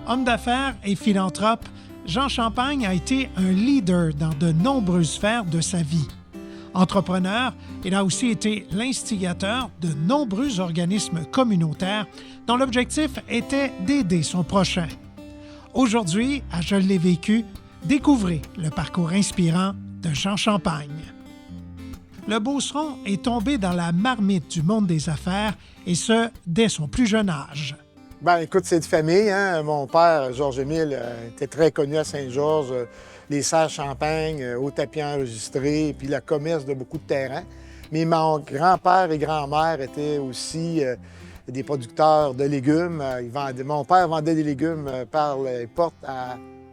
Homme d'affaires et philanthrope, Jean Champagne a été un leader dans de nombreuses sphères de sa vie. Entrepreneur, il a aussi été l'instigateur de nombreux organismes communautaires dont l'objectif était d'aider son prochain. Aujourd'hui, à Je l'ai vécu, découvrez le parcours inspirant de Jean Champagne. Le Beauceron est tombé dans la marmite du monde des affaires, et ce, dès son plus jeune âge. Bien, écoute, c'est de famille, hein? Mon père, Georges-Émile, était très connu à Saint-Georges. Les serres Champagne, au tapis enregistré, puis le commerce de beaucoup de terrains. Mais mon grand-père et grand-mère étaient aussi des producteurs de légumes. Mon père vendait des légumes par les portes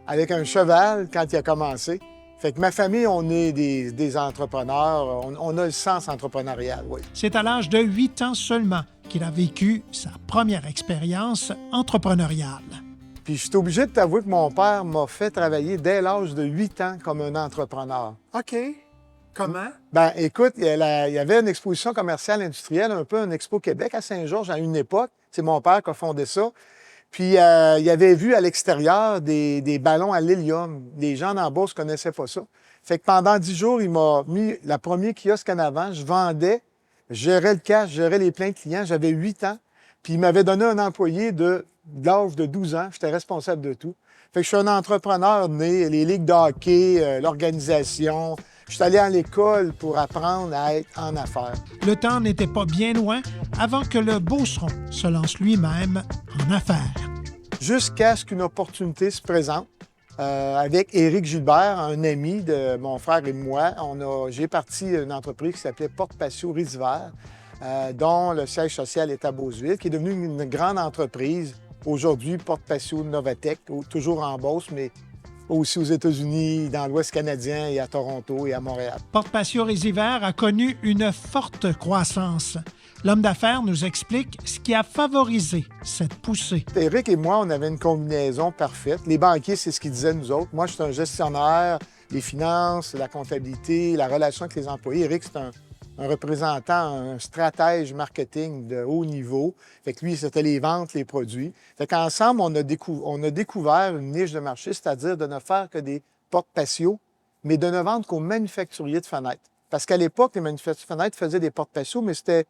avec un cheval quand il a commencé. Fait que ma famille, on est des entrepreneurs. On a le sens entrepreneurial, oui. C'est à l'âge de 8 ans seulement qu'il a vécu sa première expérience entrepreneuriale. Puis je suis obligé de t'avouer que mon père m'a fait travailler dès l'âge de 8 ans comme un entrepreneur. OK. Comment? Bien, écoute, il y avait une exposition commerciale industrielle, un peu un Expo Québec à Saint-Georges à une époque. C'est mon père qui a fondé ça. Puis, il avait vu à l'extérieur des ballons à l'hélium. Les gens d'en bas ne connaissaient pas ça. Fait que pendant 10 jours, il m'a mis le premier kiosque en avant. Je vendais, je gérais le cash, je gérais les pleins de clients. J'avais 8 ans. Puis, il m'avait donné un employé de l'âge de 12 ans. J'étais responsable de tout. Fait que je suis un entrepreneur né, les ligues de hockey, l'organisation. Je suis allé à l'école pour apprendre à être en affaires. Le temps n'était pas bien loin avant que le Beauceron se lance lui-même en affaires. Jusqu'à ce qu'une opportunité se présente avec Éric Gilbert, un ami de mon frère et moi. J'ai parti une entreprise qui s'appelait Porte Patio Riziver, dont le siège social est à Beauceville, qui est devenue une grande entreprise. Aujourd'hui, Porte Patio Novatec, toujours en Beauce, mais aussi aux États-Unis, dans l'Ouest canadien et à Toronto et à Montréal. Porte Patio Riziver a connu une forte croissance. L'homme d'affaires nous explique ce qui a favorisé cette poussée. Éric et moi, on avait une combinaison parfaite. Les banquiers, c'est ce qu'ils disaient nous autres. Moi, je suis un gestionnaire, les finances, la comptabilité, la relation avec les employés. Éric, c'est un représentant, un stratège marketing de haut niveau. Fait que lui, c'était les ventes, les produits. Fait qu'ensemble, on a découvert une niche de marché, c'est-à-dire de ne faire que des portes patio, mais de ne vendre qu'aux manufacturiers de fenêtres. Parce qu'à l'époque, les manufacturiers de fenêtres faisaient des portes patio, mais c'était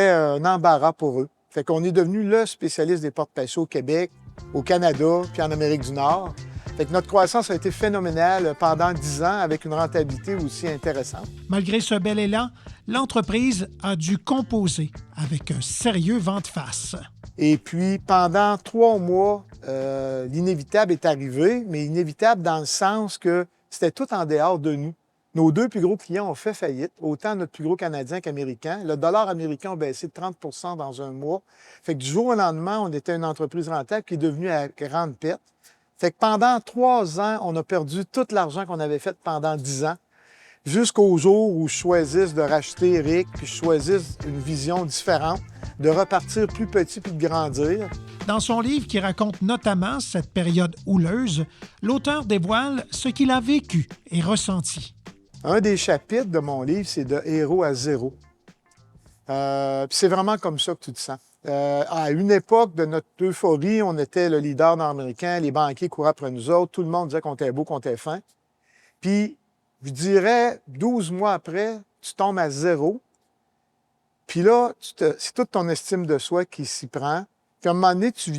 un embarras pour eux. Fait qu'on est devenu le spécialiste des portes patio au Québec, au Canada, puis en Amérique du Nord. Fait que notre croissance a été phénoménale pendant 10 ans avec une rentabilité aussi intéressante. Malgré ce bel élan, l'entreprise a dû composer avec un sérieux vent de face. Et puis, pendant 3 mois, l'inévitable est arrivé, mais inévitable dans le sens que c'était tout en dehors de nous. Nos 2 plus gros clients ont fait faillite, autant notre plus gros Canadien qu'Américain. Le dollar américain a baissé de 30 % dans un mois. Fait que du jour au lendemain, on était une entreprise rentable qui est devenue à grande perte. Fait que pendant 3 ans, on a perdu tout l'argent qu'on avait fait pendant 10 ans, jusqu'au jour où je choisisse de racheter Éric, puis je choisisse une vision différente, de repartir plus petit puis de grandir. Dans son livre qui raconte notamment cette période houleuse, l'auteur dévoile ce qu'il a vécu et ressenti. Un des chapitres de mon livre, c'est de héros à zéro. Puis c'est vraiment comme ça que tu te sens. À une époque de notre euphorie, on était le leader nord-américain, les banquiers couraient après nous autres, tout le monde disait qu'on était beau, qu'on était fin. Puis, je dirais, 12 mois après, tu tombes à zéro. Puis là, c'est toute ton estime de soi qui s'y prend. Puis à un moment donné, tu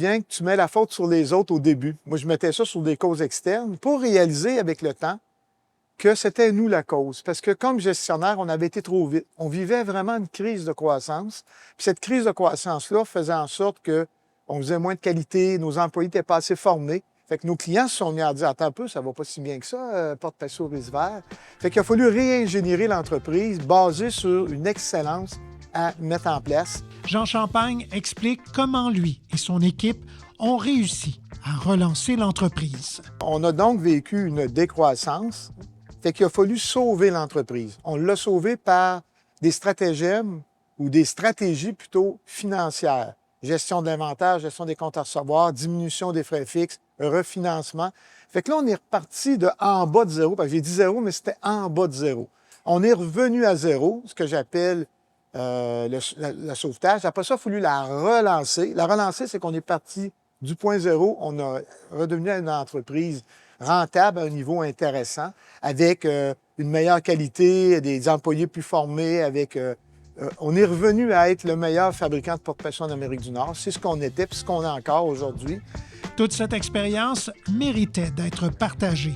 mets la faute sur les autres au début. Moi, je mettais ça sur des causes externes pour réaliser avec le temps que c'était nous la cause. Parce que comme gestionnaire, on avait été trop vite. On vivait vraiment une crise de croissance. Puis cette crise de croissance-là faisait en sorte qu'on faisait moins de qualité, nos employés n'étaient pas assez formés. Fait que nos clients se sont mis à dire « Attends un peu, ça va pas si bien que ça, Porte Patio Riziver ». Fait qu'il a fallu réingénierer l'entreprise basée sur une excellence à mettre en place. Jean Champagne explique comment lui et son équipe ont réussi à relancer l'entreprise. On a donc vécu une décroissance. Fait qu'il a fallu sauver l'entreprise. On l'a sauvée par des stratagèmes ou des stratégies plutôt financières. Gestion de l'inventaire, gestion des comptes à recevoir, diminution des frais fixes, refinancement. Fait que là, on est reparti de en bas de zéro. Parce que j'ai dit zéro, mais c'était en bas de zéro. On est revenu à zéro, ce que j'appelle le sauvetage. Après ça, il a fallu la relancer. La relancer, c'est qu'on est parti Du point zéro, on a redevenu une entreprise rentable à un niveau intéressant, avec une meilleure qualité, des employés plus formés, on est revenu à être le meilleur fabricant de porte-passion en Amérique du Nord. C'est ce qu'on était, puis ce qu'on est encore aujourd'hui. Toute cette expérience méritait d'être partagée.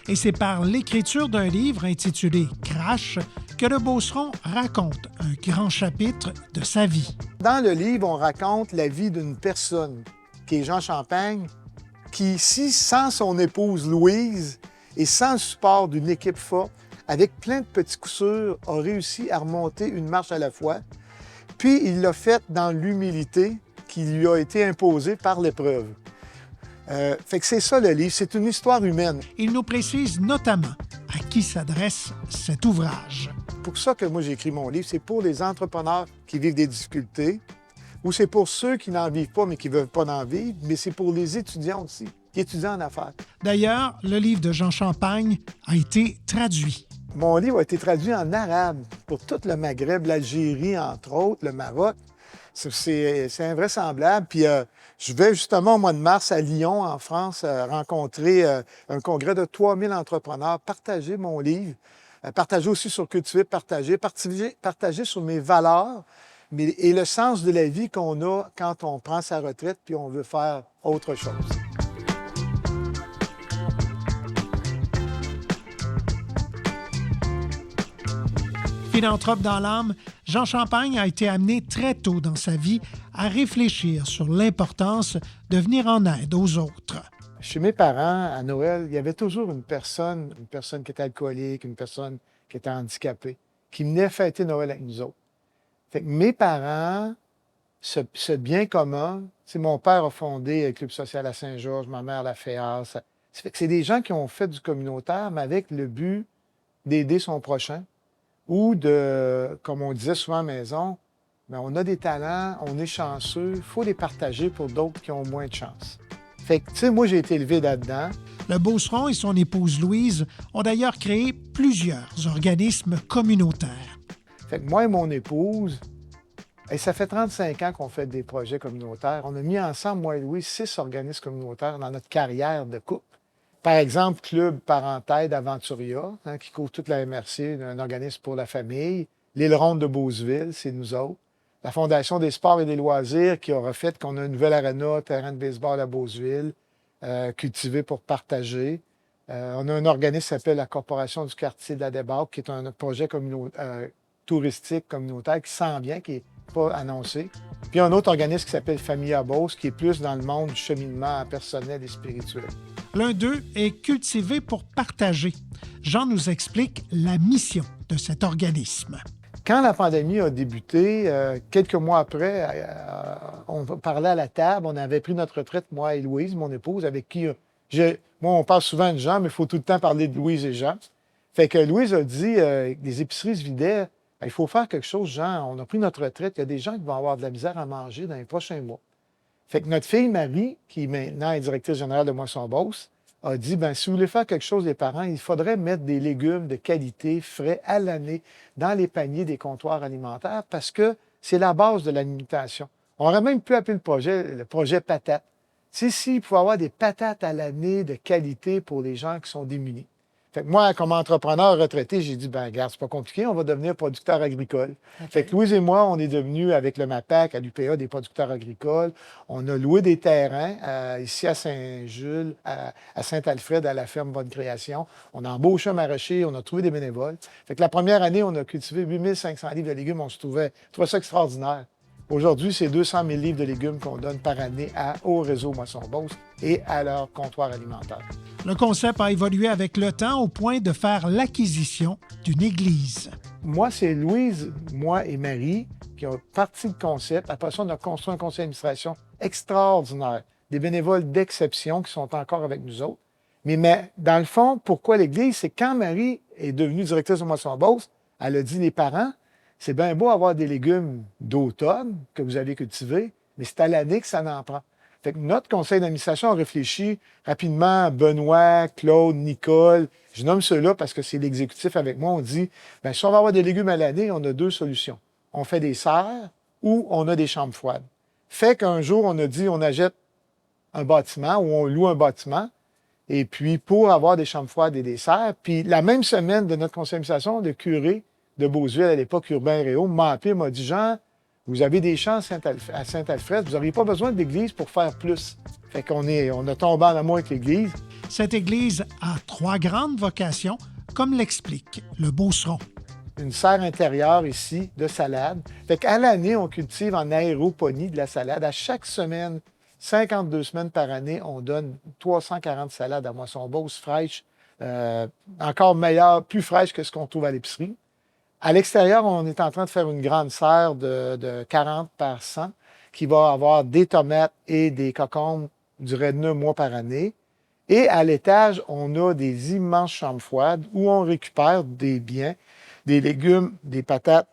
Et c'est par l'écriture d'un livre intitulé « Crash » que le Beauceron raconte un grand chapitre de sa vie. Dans le livre, on raconte la vie d'une personne, qui est Jean Champagne, qui ici, sans son épouse Louise et sans le support d'une équipe forte, avec plein de petits coups sûrs, a réussi à remonter une marche à la fois. Puis il l'a fait dans l'humilité qui lui a été imposée par l'épreuve. Fait que c'est ça le livre, c'est une histoire humaine. Il nous précise notamment à qui s'adresse cet ouvrage. C'est pour ça que moi j'ai écrit mon livre, c'est pour les entrepreneurs qui vivent des difficultés, ou c'est pour ceux qui n'en vivent pas mais qui ne veulent pas en vivre, mais c'est pour les étudiants aussi, qui étudient en affaires. D'ailleurs, le livre de Jean Champagne a été traduit. Mon livre a été traduit en arabe pour tout le Maghreb, l'Algérie, entre autres, le Maroc. C'est invraisemblable. Puis je vais justement au mois de mars à Lyon, en France, rencontrer un congrès de 3000 entrepreneurs, partager mon livre, partager aussi sur Cultiver, partager sur mes valeurs et le sens de la vie qu'on a quand on prend sa retraite puis on veut faire autre chose. Philanthrope dans l'âme, Jean Champagne a été amené très tôt dans sa vie à réfléchir sur l'importance de venir en aide aux autres. Chez mes parents, à Noël, il y avait toujours une personne qui était alcoolique, une personne qui était handicapée, qui venait fêter Noël avec nous autres. Fait que mes parents, ce bien commun, mon père a fondé le Club social à Saint-Georges, ma mère l'a fait. C'est des gens qui ont fait du communautaire, mais avec le but d'aider son prochain. Ou de, comme on disait souvent à la maison, bien, on a des talents, on est chanceux, il faut les partager pour d'autres qui ont moins de chance. Fait que, tu sais, moi, j'ai été élevé là-dedans. Le Beauceron et son épouse Louise ont d'ailleurs créé plusieurs organismes communautaires. Fait que moi et mon épouse, ça fait 35 ans qu'on fait des projets communautaires. On a mis ensemble, moi et Louise, 6 organismes communautaires dans notre carrière de couple. Par exemple, Club Parentaide Aventuria, qui couvre toute la MRC, un organisme pour la famille. L'Île Ronde de Beauceville, c'est nous autres. La Fondation des sports et des loisirs qui aura fait qu'on a une nouvelle arena, terrain de baseball à Beauceville, cultivé pour partager. On a un organisme qui s'appelle la Corporation du quartier de la Débarque, qui est un projet touristique communautaire qui s'en vient, qui n'est pas annoncé. Puis un autre organisme qui s'appelle Famille Beauce, qui est plus dans le monde du cheminement personnel et spirituel. L'un d'eux est cultivé pour partager. Jean nous explique la mission de cet organisme. Quand la pandémie a débuté, quelques mois après, on parlait à la table, on avait pris notre retraite, moi et Louise, mon épouse, avec qui moi, on parle souvent de Jean, mais il faut tout le temps parler de Louise et Jean. Fait que Louise a dit, les épiceries se vidaient, il faut faire quelque chose, Jean, on a pris notre retraite, il y a des gens qui vont avoir de la misère à manger dans les prochains mois. Fait que notre fille Marie, qui maintenant est directrice générale de Moisson-Beauce, a dit, si vous voulez faire quelque chose, les parents, il faudrait mettre des légumes de qualité, frais, à l'année, dans les paniers des comptoirs alimentaires, parce que c'est la base de l'alimentation. On aurait même pu appeler le projet patate. C'est s'il pouvait avoir des patates à l'année de qualité pour les gens qui sont démunis. Fait que moi, comme entrepreneur retraité, j'ai dit, regarde, c'est pas compliqué, on va devenir producteur agricole. Okay. Fait que Louise et moi, on est devenus, avec le MAPAC, à l'UPA, des producteurs agricoles. On a loué des terrains ici à Saint-Jules, à Saint-Alfred, à la ferme Bonne Création. On a embauché un maraîcher, on a trouvé des bénévoles. Fait que la première année, on a cultivé 8500 livres de légumes. On trouvait ça extraordinaire. Aujourd'hui, c'est 200 000 livres de légumes qu'on donne par année au réseau Moisson-Beauce et à leur comptoir alimentaire. Le concept a évolué avec le temps au point de faire l'acquisition d'une église. Moi, c'est Louise, moi et Marie qui ont parti le concept. Après ça, on a construit un conseil d'administration extraordinaire. Des bénévoles d'exception qui sont encore avec nous autres. Mais dans le fond, pourquoi l'église? C'est quand Marie est devenue directrice de Moisson-Beauce, elle a dit les parents, c'est bien beau avoir des légumes d'automne que vous avez cultivés, mais c'est à l'année que ça en prend. Fait que notre conseil d'administration a réfléchi rapidement, Benoît, Claude, Nicole, je nomme ceux-là parce que c'est l'exécutif avec moi, on dit, si on va avoir des légumes à l'année, on a 2 solutions. On fait des serres ou on a des chambres froides. Fait qu'un jour, on a dit, on achète un bâtiment ou on loue un bâtiment. Et puis, pour avoir des chambres froides et des serres. Puis, la même semaine de notre conseil d'administration, le curé de Beauceville, à l'époque, Urbain Réau, m'a appelé, m'a dit, Jean, vous avez des champs à Saint-Alfred, vous n'auriez pas besoin de l'église pour faire plus. Fait qu'on a tombé en amour avec l'église. Cette église a 3 grandes vocations, comme l'explique le Beauceron. Une serre intérieure ici de salade. Fait qu'à l'année, on cultive en aéroponie de la salade. À chaque semaine, 52 semaines par année, on donne 340 salades à Moisson-Beauce fraîches, encore meilleures, plus fraîches que ce qu'on trouve à l'épicerie. À l'extérieur, on est en train de faire une grande serre de 40 par 100 qui va avoir des tomates et des concombres durant 9 mois par année. Et à l'étage, on a des immenses chambres froides où on récupère des biens, des légumes, des patates,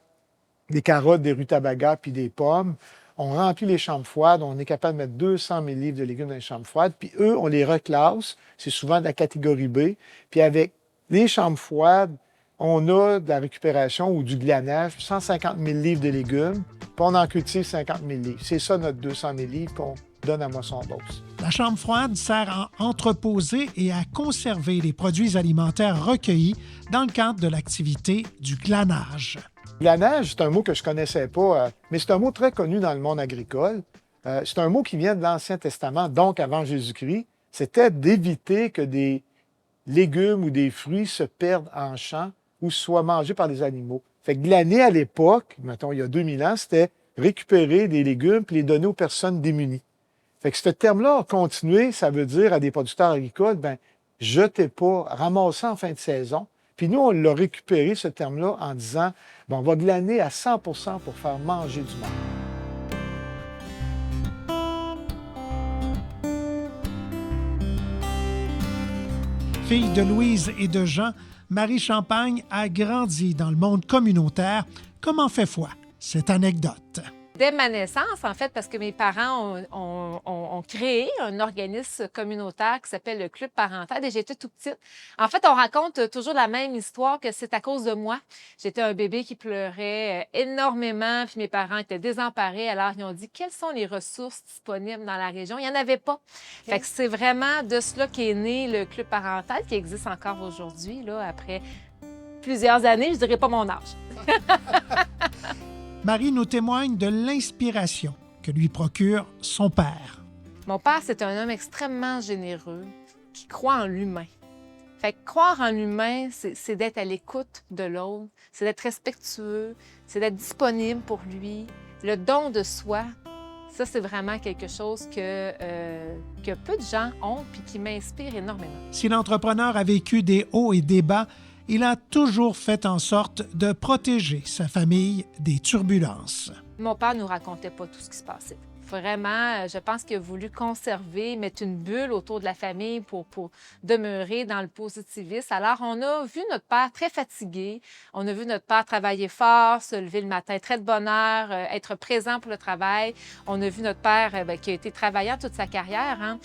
des carottes, des rutabagas puis des pommes. On remplit les chambres froides, on est capable de mettre 200 000 livres de légumes dans les chambres froides, puis eux, on les reclasse, c'est souvent de la catégorie B. Puis avec les chambres froides, on a de la récupération ou du glanage, 150 000 livres de légumes, puis on en cultive 50 000 livres. C'est ça notre 200 000 livres qu'on donne à Moisson-Beauce. La chambre froide sert à entreposer et à conserver les produits alimentaires recueillis dans le cadre de l'activité du glanage. Glanage, c'est un mot que je ne connaissais pas, mais c'est un mot très connu dans le monde agricole. C'est un mot qui vient de l'Ancien Testament, donc avant Jésus-Christ. C'était d'éviter que des légumes ou des fruits se perdent en champ ou soient mangés par les animaux. Fait que glaner à l'époque, mettons il y a 2000 ans, c'était récupérer des légumes puis les donner aux personnes démunies. Fait que ce terme-là a continué, ça veut dire à des producteurs agricoles, jetez pas, ramassez en fin de saison. Puis nous, on l'a récupéré, ce terme-là, en disant, on va glaner à 100 pour faire manger du monde. Fille de Louise et de Jean, Marie Champagne a grandi dans le monde communautaire, comme en fait foi cette anecdote. Dès ma naissance, en fait, parce que mes parents ont créé un organisme communautaire qui s'appelle le Club parental et j'étais tout petite. En fait, on raconte toujours la même histoire que c'est à cause de moi. J'étais un bébé qui pleurait énormément, puis mes parents étaient désemparés. Alors, ils ont dit, quelles sont les ressources disponibles dans la région? Il n'y en avait pas. Fait que c'est vraiment de cela qu'est né le Club parental qui existe encore aujourd'hui, là, après plusieurs années. Je dirais pas mon âge. Marie nous témoigne de l'inspiration que lui procure son père. Mon père, c'est un homme extrêmement généreux qui croit en l'humain. Fait que croire en l'humain, c'est d'être à l'écoute de l'autre, c'est d'être respectueux, c'est d'être disponible pour lui. Le don de soi, ça, c'est vraiment quelque chose que peu de gens ont puis qui m'inspire énormément. Si l'entrepreneur a vécu des hauts et des bas, il a toujours fait en sorte de protéger sa famille des turbulences. Mon père ne nous racontait pas tout ce qui se passait. Vraiment, je pense qu'il a voulu conserver, mettre une bulle autour de la famille pour demeurer dans le positivisme. Alors, on a vu notre père très fatigué. On a vu notre père travailler fort, se lever le matin très de bonne heure, être présent pour le travail. On a vu notre père qui a été travaillant toute sa carrière. Hein.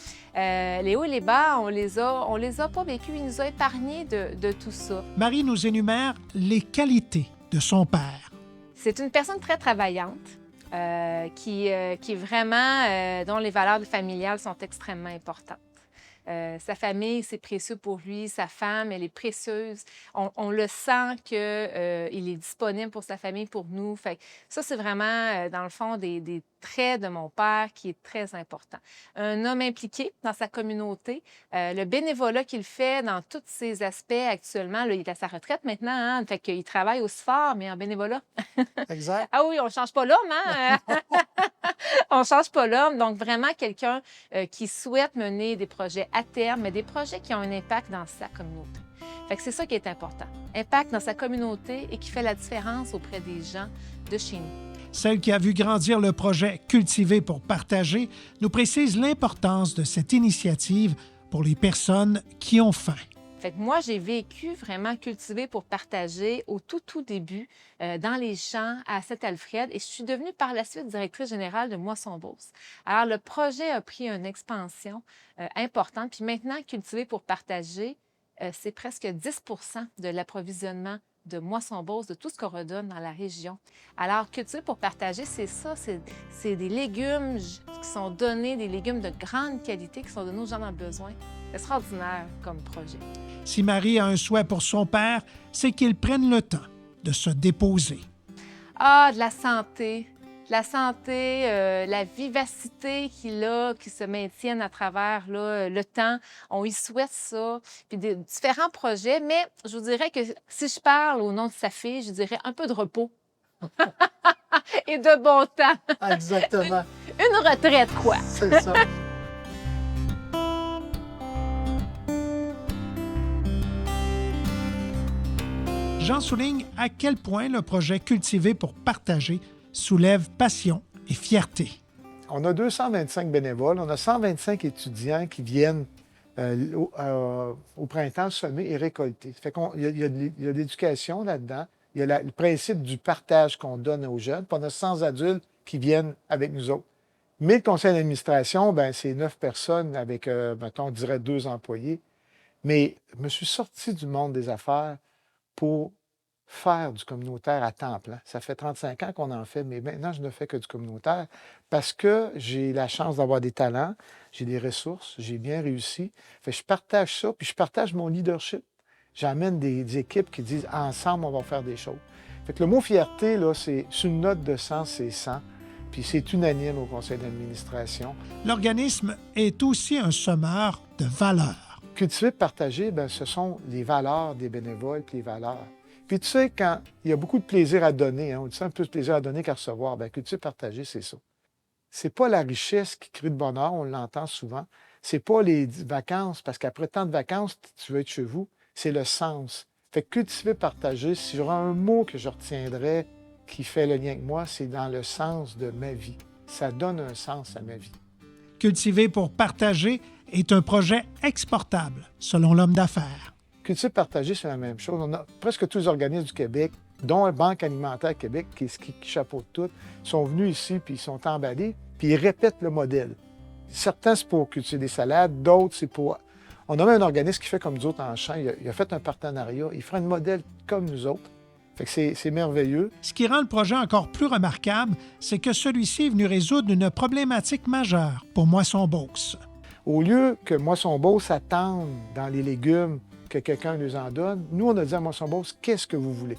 Les hauts et les bas, on les a pas vécus. Il nous a épargnés de tout ça. Marie nous énumère les qualités de son père. C'est une personne très travaillante. Qui vraiment, dont les valeurs familiales sont extrêmement importantes. Sa famille, c'est précieux pour lui. Sa femme, elle est précieuse. On le sent qu'il est disponible pour sa famille, pour nous. Fait que ça, c'est vraiment, dans le fond, des traits de mon père qui est très important. Un homme impliqué dans sa communauté. Le bénévolat qu'il fait dans tous ses aspects actuellement, là, il est à sa retraite maintenant, hein, fait qu'il travaille aussi fort, mais en bénévolat. Exact. Ah oui, on ne change pas l'homme, hein? On ne change pas l'homme. Donc, vraiment quelqu'un qui souhaite mener des projets à terme, mais des projets qui ont un impact dans sa communauté. Fait que c'est ça qui est important. Impact dans sa communauté et qui fait la différence auprès des gens de chez nous. Celle qui a vu grandir le projet Cultiver pour partager nous précise l'importance de cette initiative pour les personnes qui ont faim. Fait que moi, j'ai vécu vraiment Cultiver pour partager au tout début dans les champs à Saint-Alfred et je suis devenue par la suite directrice générale de Moisson-Beauce. Alors, le projet a pris une expansion importante. Puis maintenant, Cultiver pour partager, c'est presque 10 de l'approvisionnement de Moisson-Beauce, de tout ce qu'on redonne dans la région. Alors, Cultiver pour partager, c'est ça, c'est des légumes qui sont donnés, des légumes de grande qualité qui sont donnés aux gens dans le besoin. C'est extraordinaire comme projet. Si Marie a un souhait pour son père, c'est qu'il prenne le temps de se déposer. Ah, de la santé. La vivacité qu'il a, qui se maintienne à travers là, le temps. On y souhaite ça. Puis des différents projets. Mais je vous dirais que si je parle au nom de sa fille, je dirais un peu de repos. Et de bon temps. Exactement. Une retraite, quoi. C'est ça. Jean souligne à quel point le projet Cultiver pour partager soulève passion et fierté. On a 225 bénévoles, on a 125 étudiants qui viennent au printemps semer et récolter. Ça fait il y a de l'éducation là-dedans, il y a le principe du partage qu'on donne aux jeunes, puis on a 100 adultes qui viennent avec nous autres. Mais le conseil d'administration, c'est 9 personnes avec, mettons, on dirait 2 employés. Mais je me suis sorti du monde des affaires pour faire du communautaire à temps plein. Ça fait 35 ans qu'on en fait, mais maintenant, je ne fais que du communautaire parce que j'ai la chance d'avoir des talents, j'ai des ressources, j'ai bien réussi. Fait que je partage ça, puis je partage mon leadership. J'amène des équipes qui disent « ensemble, on va faire des choses ». Fait que le mot fierté, là, c'est sur une note de 100, c'est 100, puis c'est unanime au conseil d'administration. L'organisme est aussi un semeur de valeurs. Cultiver, partager, ce sont les valeurs des bénévoles puis les valeurs. Puis tu sais, quand il y a beaucoup de plaisir à donner, on dit ça, un peu de plaisir à donner qu'à recevoir, cultiver, partager, c'est ça. C'est pas la richesse qui crée le bonheur, on l'entend souvent. C'est pas les vacances, parce qu'après tant de vacances, tu veux être chez vous, c'est le sens. Fait que cultiver, partager, si j'aurais un mot que je retiendrais qui fait le lien avec moi, c'est dans le sens de ma vie. Ça donne un sens à ma vie. Cultiver pour partager est un projet exportable, selon l'homme d'affaires. Cultiver, partager, c'est la même chose. On a presque tous les organismes du Québec, dont la Banque alimentaire Québec, qui chapeaute tout, sont venus ici, puis ils sont emballés, puis ils répètent le modèle. Certains, c'est pour cultiver des salades, d'autres, c'est pour... On a même un organisme qui fait comme nous autres en champ. Il a fait un partenariat. Il fera un modèle comme nous autres. Fait que c'est merveilleux. Ce qui rend le projet encore plus remarquable, c'est que celui-ci est venu résoudre une problématique majeure pour Moisson-Beauce. Au lieu que Moisson-Beauce attende dans les légumes que quelqu'un nous en donne, nous, on a dit à Moisson-Beauce, qu'est-ce que vous voulez?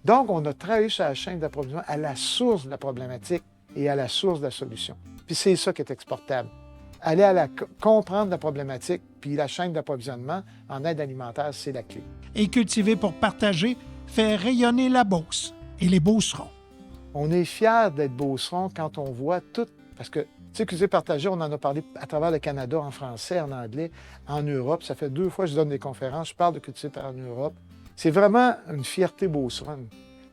Donc, on a travaillé sur la chaîne d'approvisionnement à la source de la problématique et à la source de la solution. Puis c'est ça qui est exportable. Aller comprendre la problématique, puis la chaîne d'approvisionnement en aide alimentaire, c'est la clé. Et Cultiver pour partager fait rayonner la Beauce et les Beaucerons. On est fiers d'être Beaucerons quand on voit tout, parce que, tu sais, Cultiver partager, on en a parlé à travers le Canada, en français, en anglais, en Europe. Ça fait 2 fois que je donne des conférences, je parle de Cultiver en Europe. C'est vraiment une fierté beauceronne.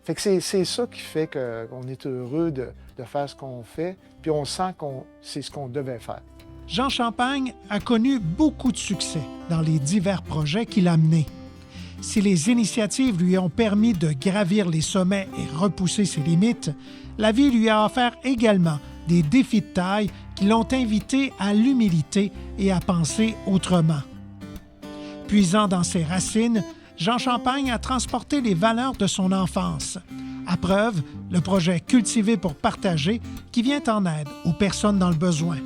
Fait que c'est ça qui fait qu'on est heureux de faire ce qu'on fait, puis on sent que c'est ce qu'on devait faire. Jean Champagne a connu beaucoup de succès dans les divers projets qu'il a menés. Si les initiatives lui ont permis de gravir les sommets et repousser ses limites, la vie lui a offert également des défis de taille qui l'ont invité à l'humilité et à penser autrement. Puisant dans ses racines, Jean Champagne a transporté les valeurs de son enfance. À preuve, le projet Cultiver pour partager qui vient en aide aux personnes dans le besoin.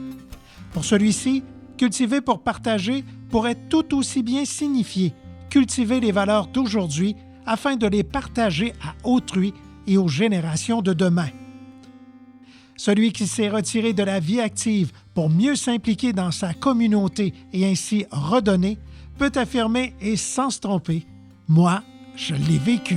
Pour celui-ci, Cultiver pour partager pourrait tout aussi bien signifier cultiver les valeurs d'aujourd'hui afin de les partager à autrui et aux générations de demain. Celui qui s'est retiré de la vie active pour mieux s'impliquer dans sa communauté et ainsi redonner peut affirmer et sans se tromper « Moi, je l'ai vécu ».